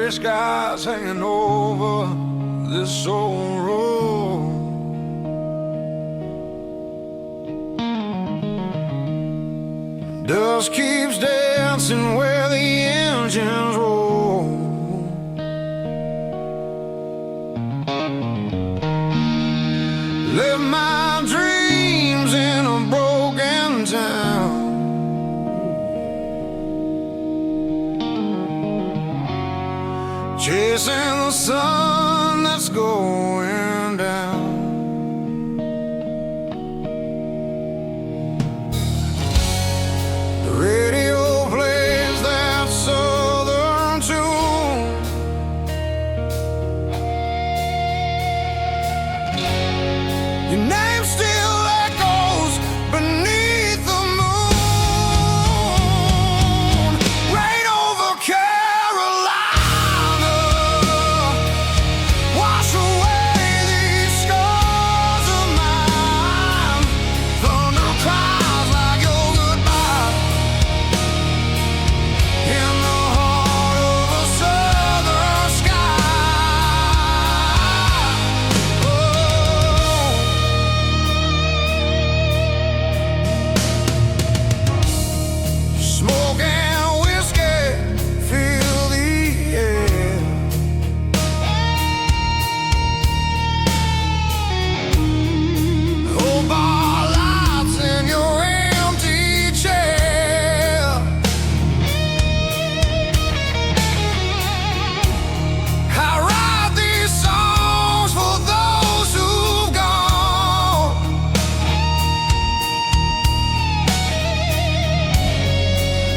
gray skies hanging over this old road. Dust keeps dancing where the engines roll. Live my dreams in a broken town. Chasing the sun that's going down. The radio plays that southern tune. Your name still echoes beneath the moon. Rain over Carolina, wash away these scars of mine. Thunder cries like your goodbye in the heart of a southern sky. Smoke and whiskey fill the air. Oh, bar lights in your empty chair. I write these songs for those who've gone,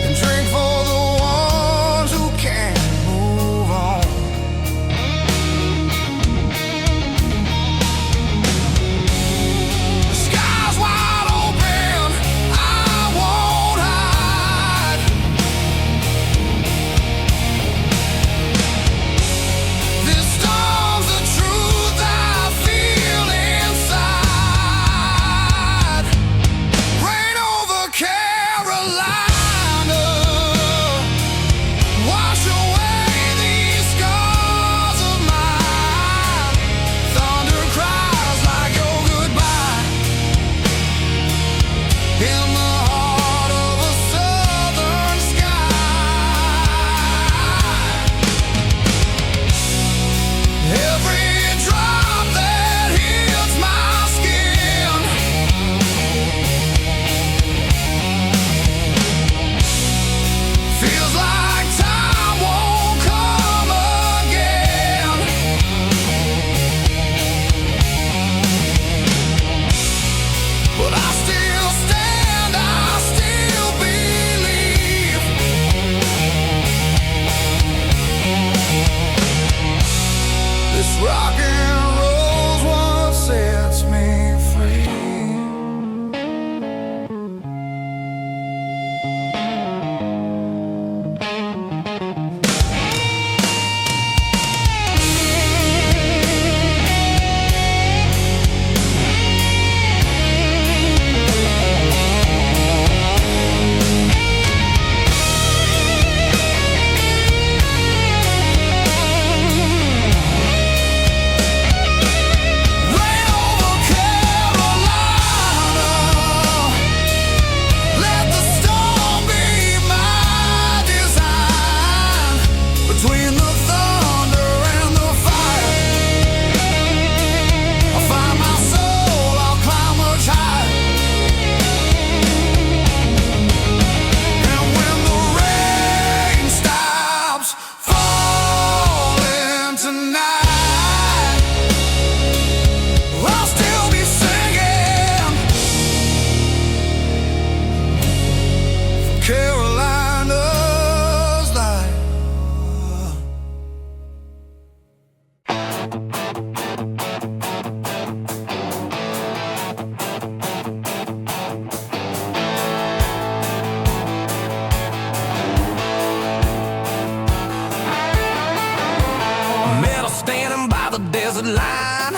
and drink for the ones who can't move on. The sky's wide open, I won't hide. This storm's the truth I feel inside. Rain over Carolina, wash away these scars of mine. Thunder cries like your goodbye in the heart of a southern sky. Every drop that hits my skin feels like time won't come again. But I still stand, I still believe. This rock and roll's what sets me free. Rain over Carolina, let the storm be my design. Between the thunder and the fire, I'll find my soul, I'll climb much higher. And when the rain stops falling tonight, I'll still be singing for Carolina's light. Met her standing by the desert line,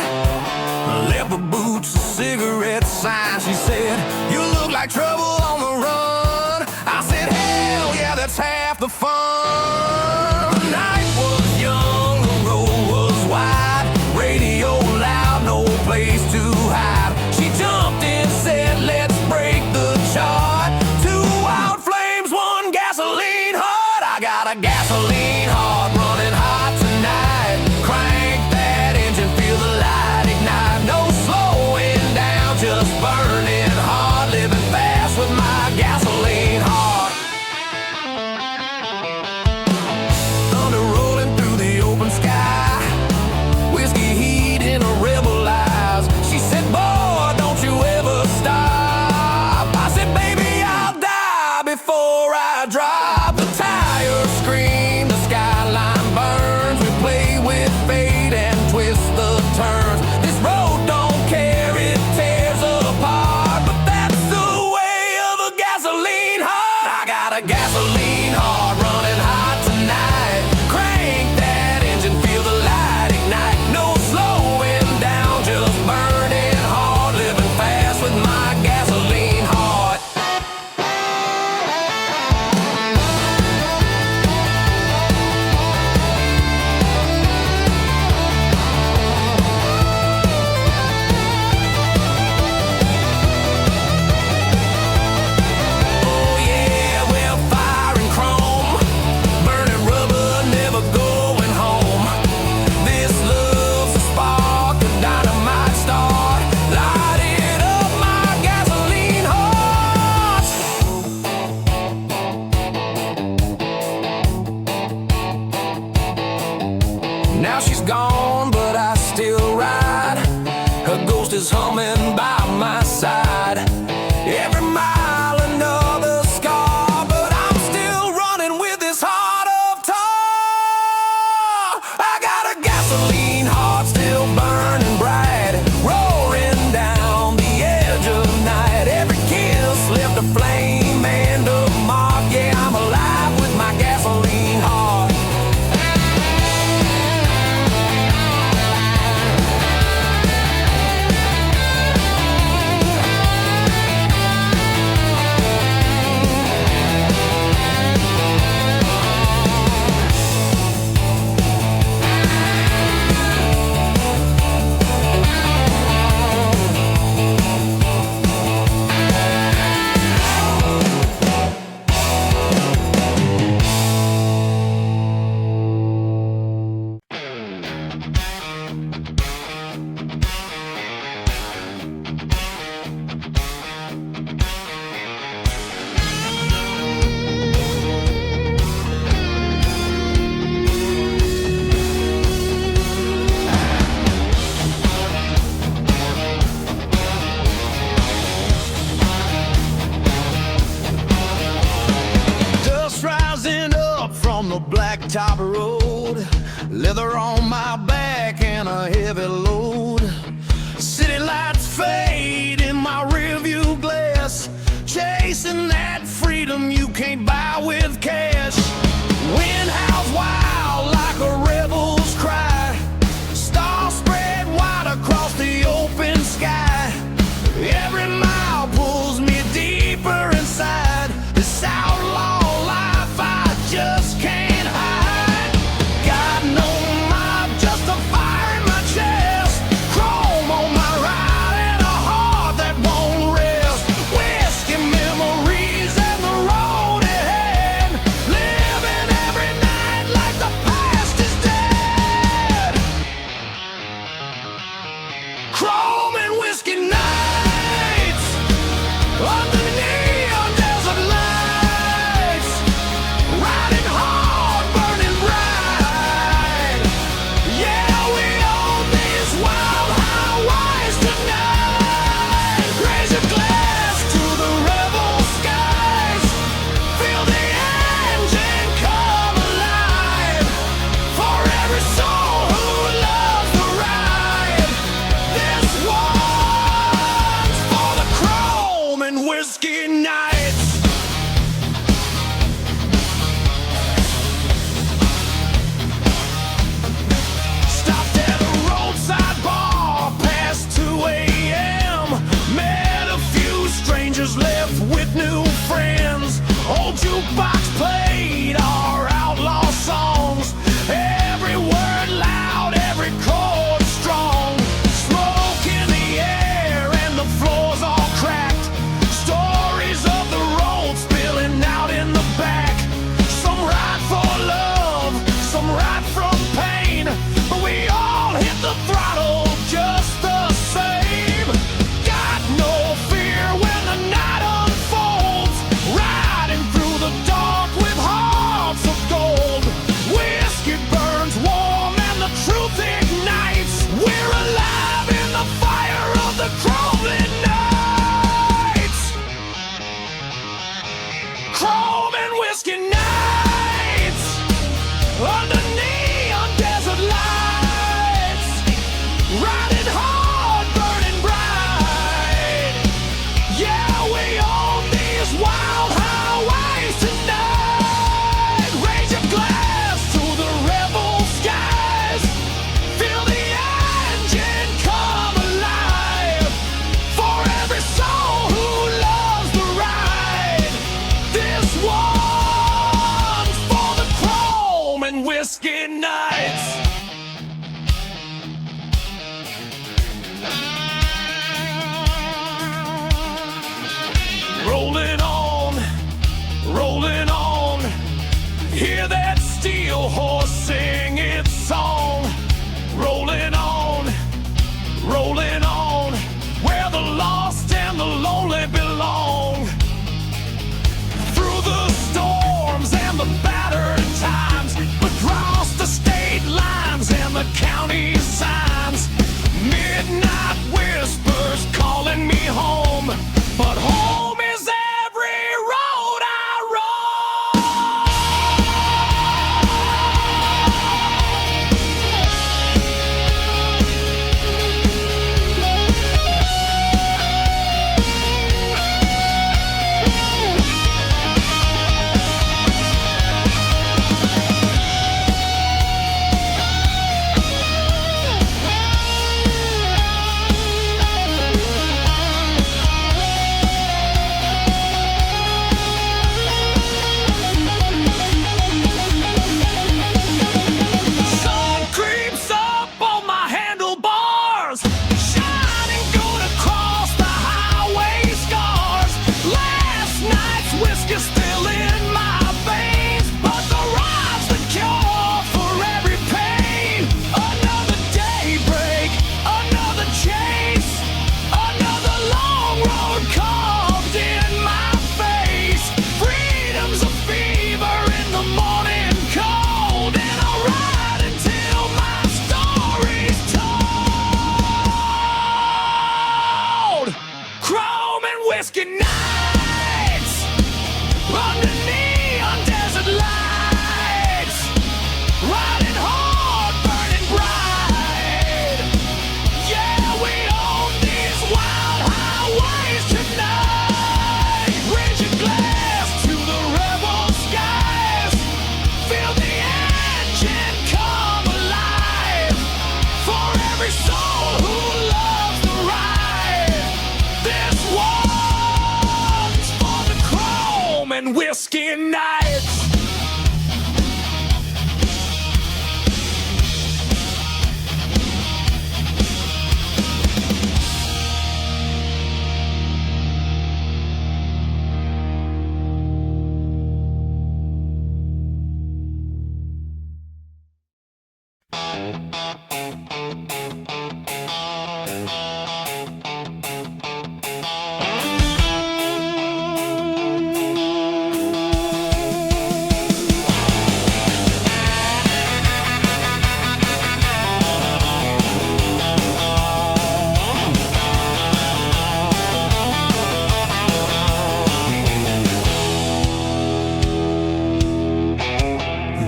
leather boots, a cigarette sign. She said, "You look like trouble on the run." I said, "Hell yeah, that's half the fun." The night was young. flame and a moth. Yeah, I'm alive with my gasoline heart. The blacktop road, leather on my back and a heavy load. City lights fade in my rearview glass, chasing that freedom you can't buy with cash. Wind howls wild like a rebel's cry, stars spread wide across the open sky. Every mile pulls me deeper inside this outlaw life I just can't. Left with new friends, old jukebox played our outlaw songs. Every word loud, every chord strong. Smoke in the air and the floors all cracked. Stories of the road spilling out in the back. Some ride for love, some ride from pain, but we all hit the throttle just the same. Got no fear when the night unfolds, riding through the dark with hearts of gold. Whiskey burns warm and the truth ignites. We're alive in the fire of the crumbling nights. Chrome and whiskey nights, under neon desert lights, riding hard, burning bright. Yeah, we own these wild heights. You're still in my veins, but the ride's the cure for every pain. Another daybreak, another chase, another long road carved in my face. Freedom's a fever in the morning cold, and I'll ride until my story's told. Chrome and whiskey nights under neon desert lights, riding hard, burning bright. Yeah, we own these wild highways tonight. Raise your glass to the rebel skies. Feel the engine come alive. For every soul who loves the ride. This one's for the chrome and whiskey nights.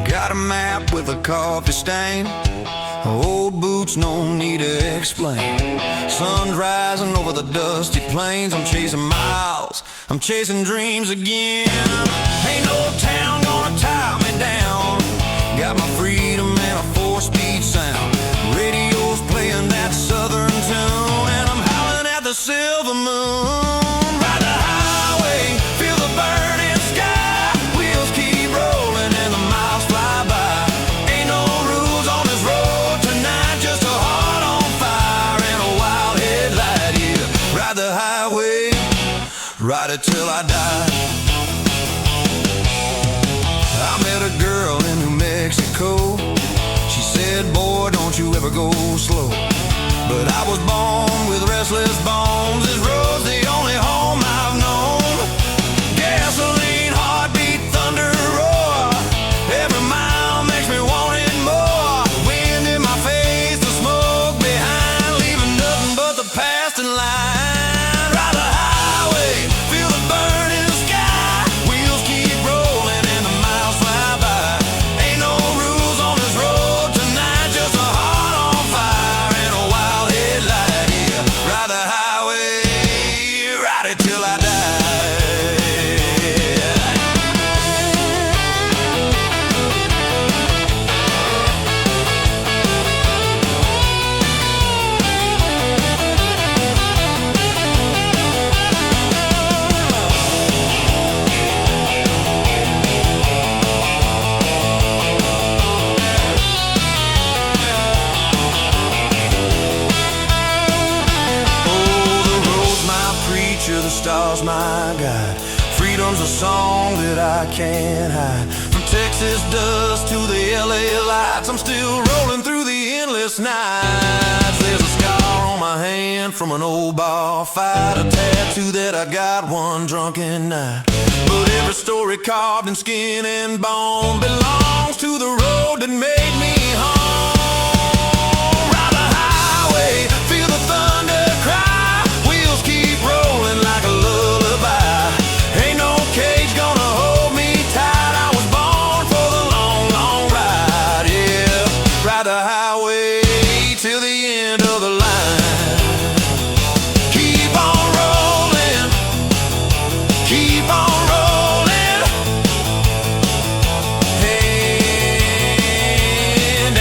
Got a map with a coffee stain, old boots, no need to explain. Sun's rising over the dusty plains. I'm chasing miles, I'm chasing dreams again. Ain't no town gonna tie me down. Got my freedom and a 4-speed sound. Radio's playing that southern tune, and I'm howling at the silver moon. Ride the highway, feel the burning sky. Wheels keep rolling and the miles fly by. Ain't no rules on this road tonight, just a heart on fire and a wild headlight. Yeah, ride the highway, ride it till I die. I met a girl in New Mexico. She said, boy, don't you ever go slow. But I was born with restless bones. This road's the only home I've known. Gasoline, heartbeat, thunder, roar. Every mile makes me want it more. Wind in my face, the smoke behind, leaving nothing but the past in line. Ride the highway, feel the burning sky. Wheels keep rolling and the miles fly by. Ain't no rules on this road tonight, just a heart on fire and a wild headlight. Yeah, ride the highway, ride it till I die. The stars my guide. Freedom's a song that I can't hide. From Texas dust to the LA lights, I'm still rolling through the endless nights. There's a scar on my hand from an old bar fight, a tattoo that I got one drunken night. But every story carved in skin and bone belongs to the road that made me home. Ride the highway, feel the thunder cry. Wheels keep rolling like a lullaby. Ain't no cage gonna hold me tight. I was born for the long, long ride. Yeah, ride the highway till the end of the line. Keep on rolling, keep on rolling. Hand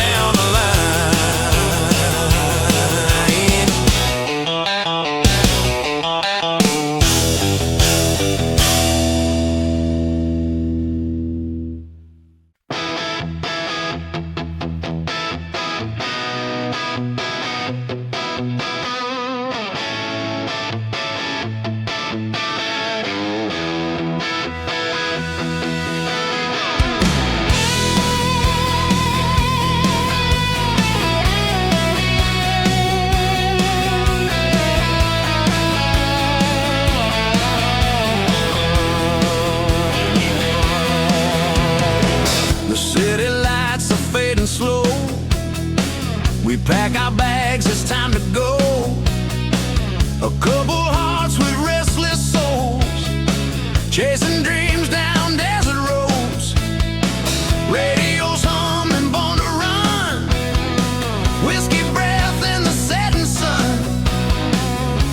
chasing dreams down desert roads. Radio's humming, born to run. Whiskey breath in the setting sun.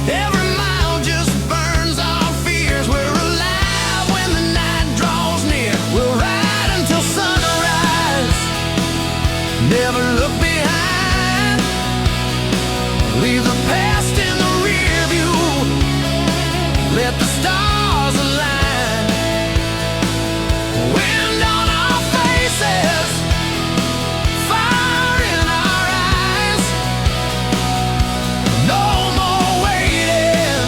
Every mile just burns our fears. We're alive when the night draws near. We'll ride until sunrise. Never look behind. Leave the past in the rear view. Let the stars align. Wind on our faces, fire in our eyes. No more waiting.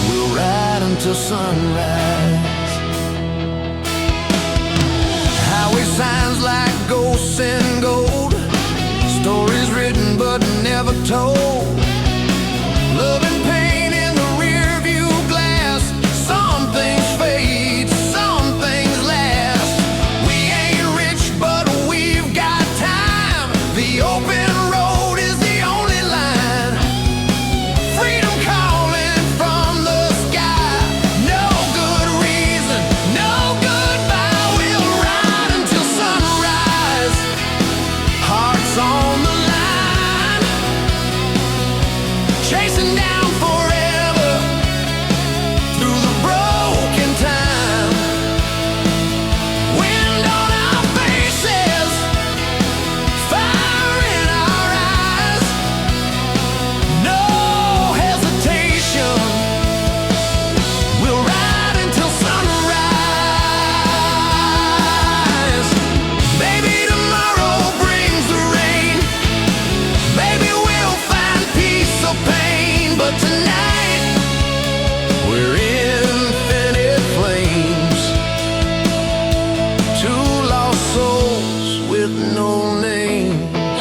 We'll ride until sunrise. Highway signs like ghosts in gold. Stories written but never told. Love and pain in the rear view glass. Some things fade, some things last. We ain't rich but we've got time. The open road is the only line. Freedom calling from the sky. No good reason, no goodbye. We'll ride until sunrise. Hearts on the line, chasing down forever through the broken time. Wind on our faces, fire in our eyes. No hesitation. We'll ride until sunrise. Maybe tomorrow brings the rain. Maybe we'll find peace or pain. But tonight we're infinite flames. Two lost souls with no names.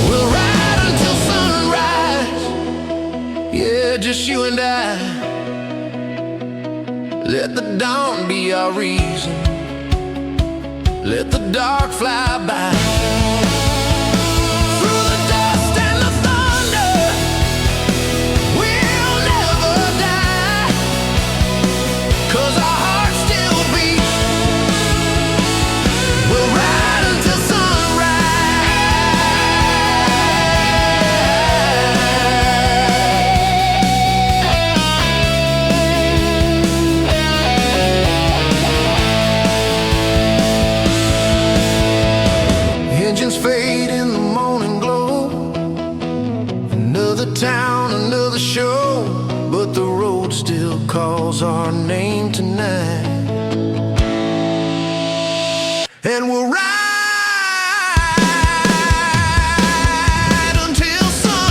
We'll ride until sunrise. Yeah, just you and I. Let the dawn be our reason. Let the dark fly by. Through the dust and the thunder, we'll never die. 'Cause our hearts still beat. We'll ride until sunrise. Engines fade in the morning glow. Another town, another show. But the road still calls our name tonight. And we'll ride until sunrise.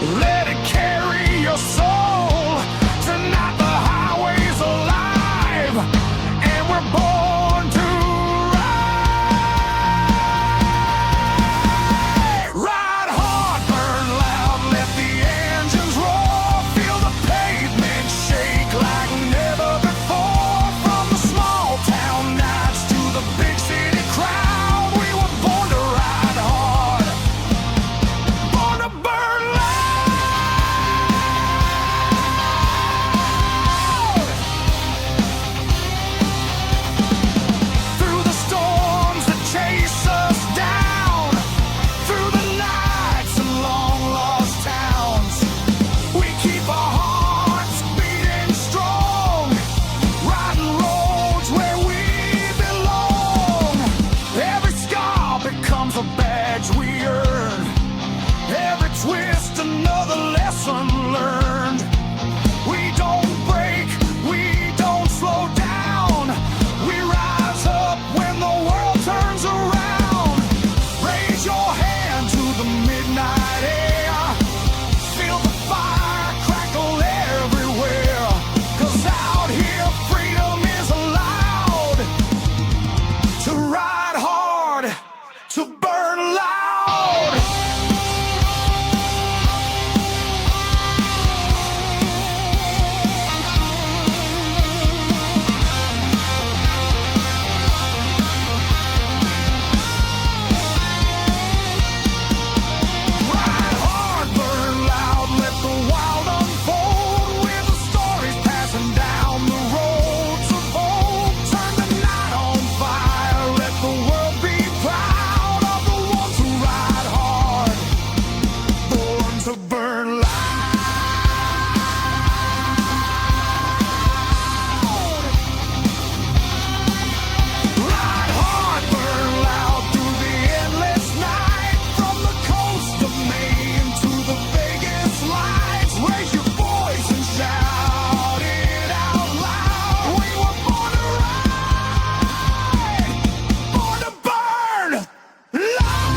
Let it carry your soul. Tonight the highway's alive, and we're born to ride. Ride hard, burn loud, let the engines roar. Feel the pavement shake like never before. From the small town nights to the big city crowd, we were born to ride hard, born to burn loud. Through the storms that chase us down, through the nights and long lost towns, we keep our hearts beating strong, riding roads where we belong. Every scar becomes a badge we earn, every twist another lesson learned. We don't break, we don't slow down, we rise up when the world turns around. Raise your hand to the midnight air, feel the fire crackle everywhere. 'Cause out here freedom is allowed, to ride hard, to burn loud. Ride hard, burn loud, let the wild unfold. With the stories passing down the roads of old. Turn the night on fire, let the world be proud of the ones who ride hard, born to burn loud. Ride hard, burn loud through the endless night. From the coast of Maine to the Vegas lights, raise your voice and shout it out loud. We were born to ride, born to burn loud.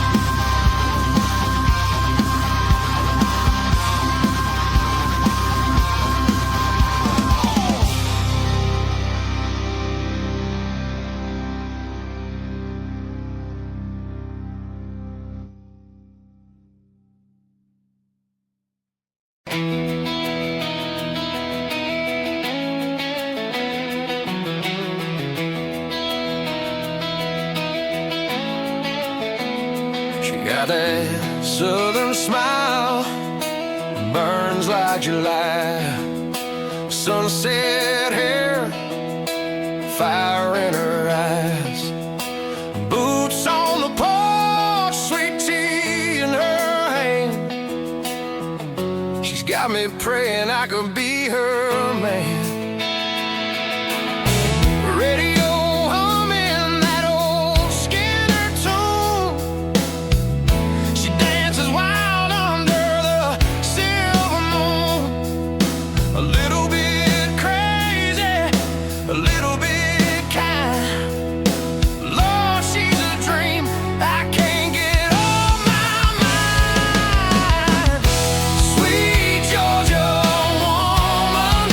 She got that southern smile, burns like July. Sunset hair, fire in her eyes. Boots on the porch, sweet tea in her hand. She's got me praying I could be her man. Radio humming that old Skinner tune. She dances wild under the silver moon. A little bit crazy, a little bit kind. Lord, she's a dream I can't get off my mind. Sweet Georgia woman,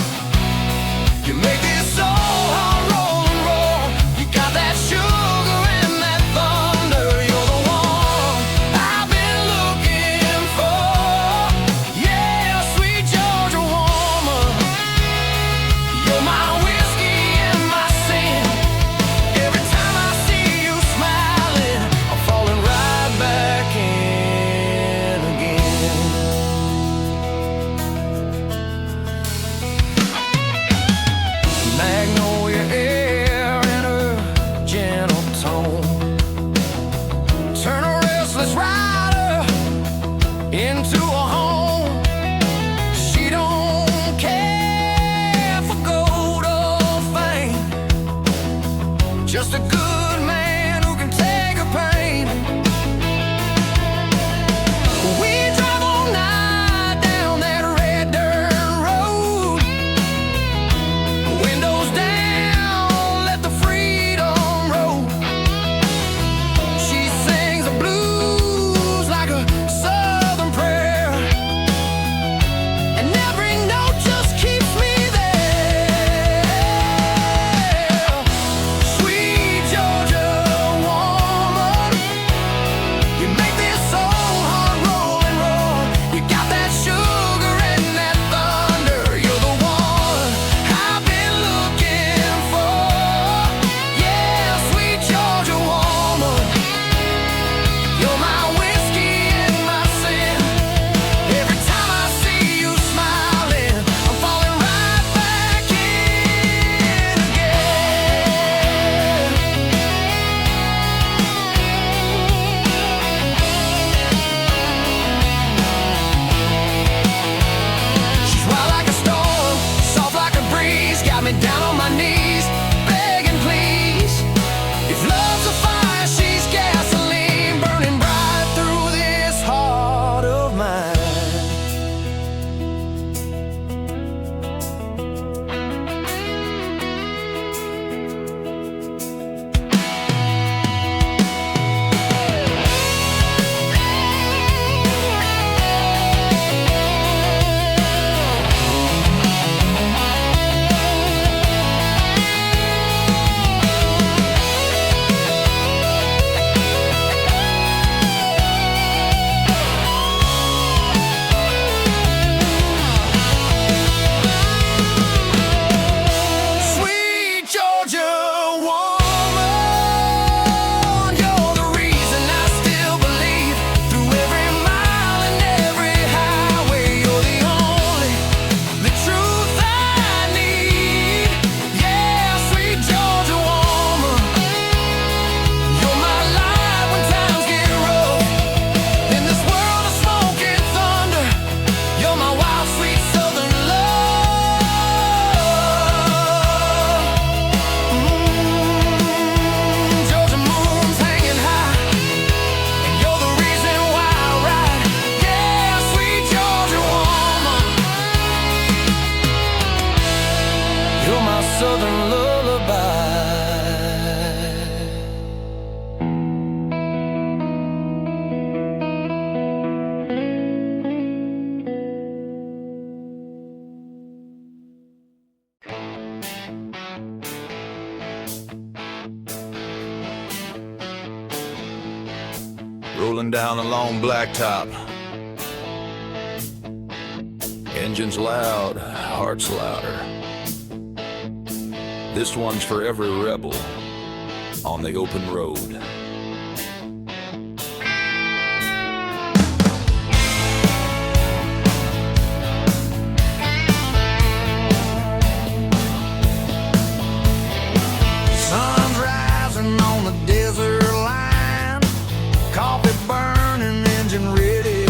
rolling down a long blacktop. Engines loud, hearts louder. This one's for every rebel on the open road. Sun's rising on the desert line, coffee burning, engine ready.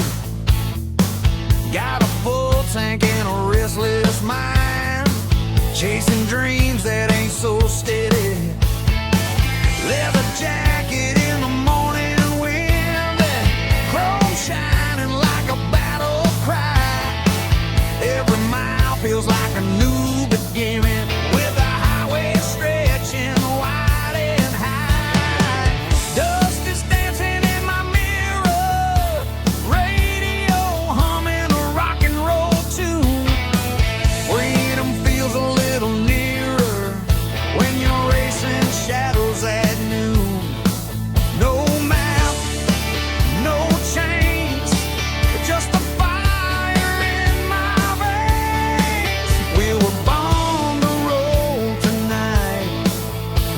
Got a full tank and a restless mind, chasing dreams that ain't so steady. Leather jacket in the morning wind, chrome shining like a battle cry. Every mile feels like a new beginning, with the highway stretching wide and high. Dust is dancing in my mirror, radio humming a rock and roll tune. Freedom feels a little nearer when you're racing shadows at noon. No map, no chains, just a fire in my veins. We were born to roll tonight.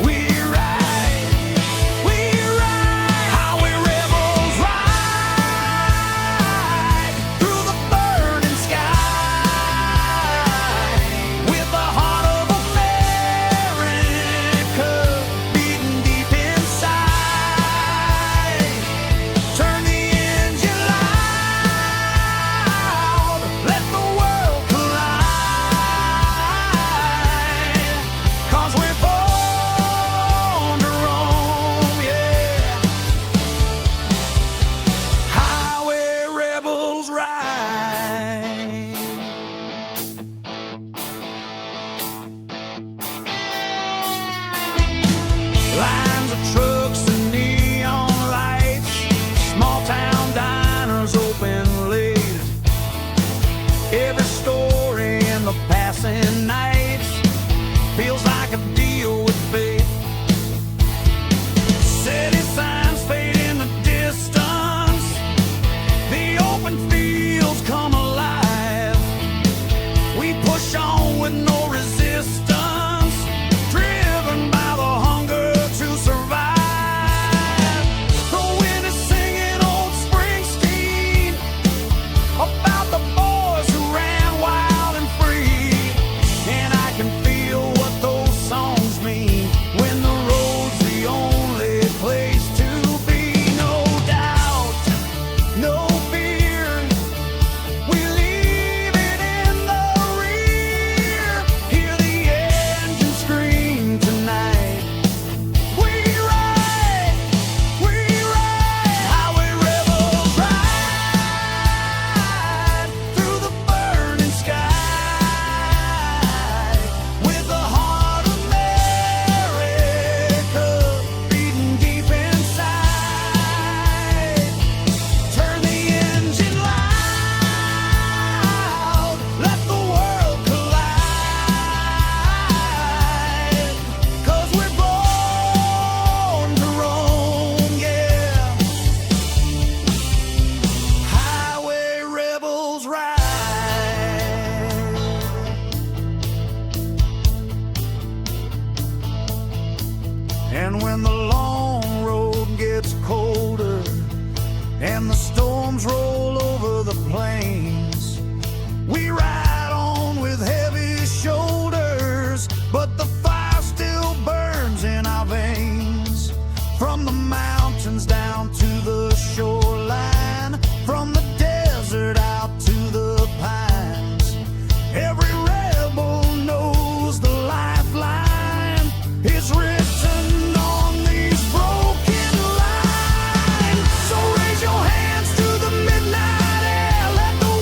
We ride, highway rebels ride through the burning sky, with the heart of America beating deep inside. Turn the engine loud, let the world collide, 'cause we're born to roam, yeah. Highway rebels ride. Lines of trucks and neon lights, small town diners open late. Every story in the passing nights feels like a deal with fate. City signs fade in the distance, the open fields come alive. We push on with no resistance, driven by the hunger to survive. The wind is singing old Springsteen about the boys who ran wild and free, and I can feel what those songs mean when the road's the only place to be. No doubt, no fear, we leave it in the rear. Hear the engine scream tonight. We ride, highway rebels ride through the burning sky, with the heart of America beating deep inside. Turn the engine loud, let the world collide, 'cause we're born to roam, yeah. Highway rebels ride. And when the long road gets colder and the storms roll over the plains, we ride on with heavy shoulders, but the fire still burns in our veins. From the mountains down to the shoreline, from the desert out to the pines, every rebel knows the lifeline is written on these broken lines. So raise your hands to the midnight air, let the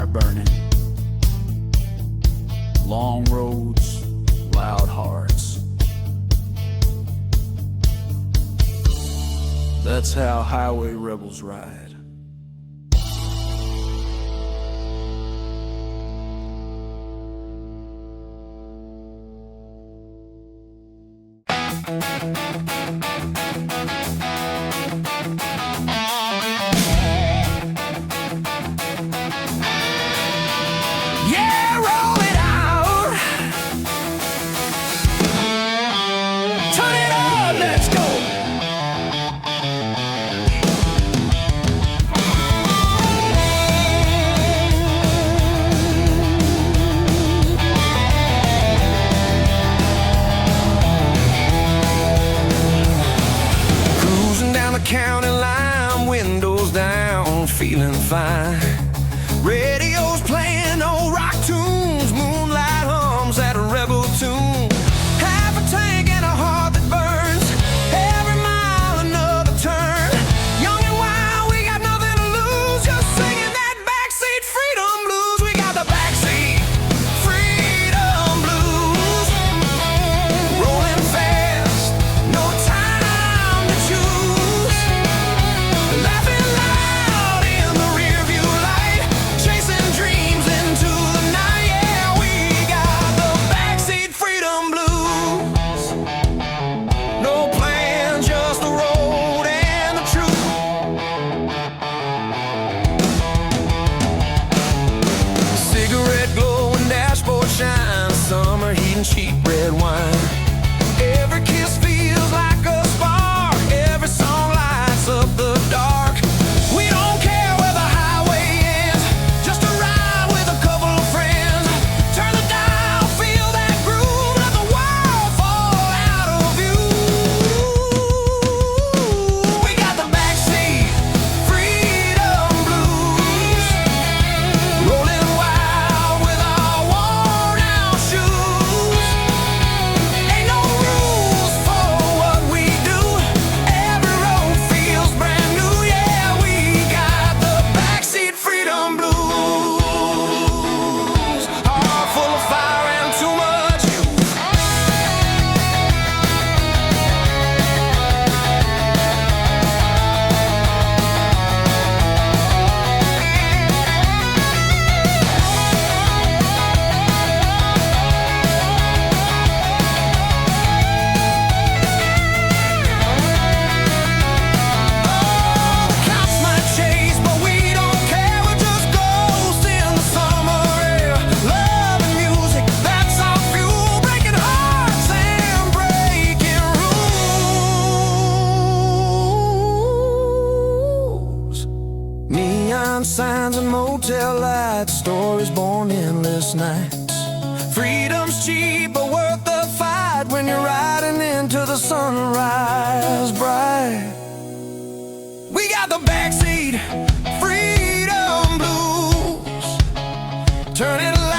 heart burning. Long roads, loud hearts. That's how highway rebels ride. Yeah, roll it out. Turn it on, let's go. Cruising down the county line, windows down, feeling fine. Radio's playing old rock tunes, moonlight hums that rebel tune. Half a tank and a heart that burns, every mile another turn. Young and wild, we got nothing to lose, just singing that backseat freedom blues. We got the backseat freedom blues. Rolling fast, no time to choose. Laughing loud in the rearview light, chasing dreams into the night. Yeah, we got the backseat freedom blues. No plan, just the road and the truth. Cigarette glow and dashboard shine, summer heat and cheap red wine. Every kiss feels like a spark, every song lights up the dark. We don't care where the highway ends, just a ride with a couple of friends. Turn the dial, feel that groove, let the world fall out of view. We got the backseat freedom blues, rolling wild with our worn out shoes. Ain't no rules for what we do, every road feels brand new. Yeah, we got the backseat freedom blues. Heart full of fire and too much youth. Cops might chase, but we don't care. We're just ghosts in the summer air. Love and music, that's our fuel. Breaking hearts and breaking rules. Neon signs and motel lights, stories born endless nights. Freedom's cheap, but worth the fight when you're riding into the sunrise bright. We got the backseat freedom blues. Turn it loud.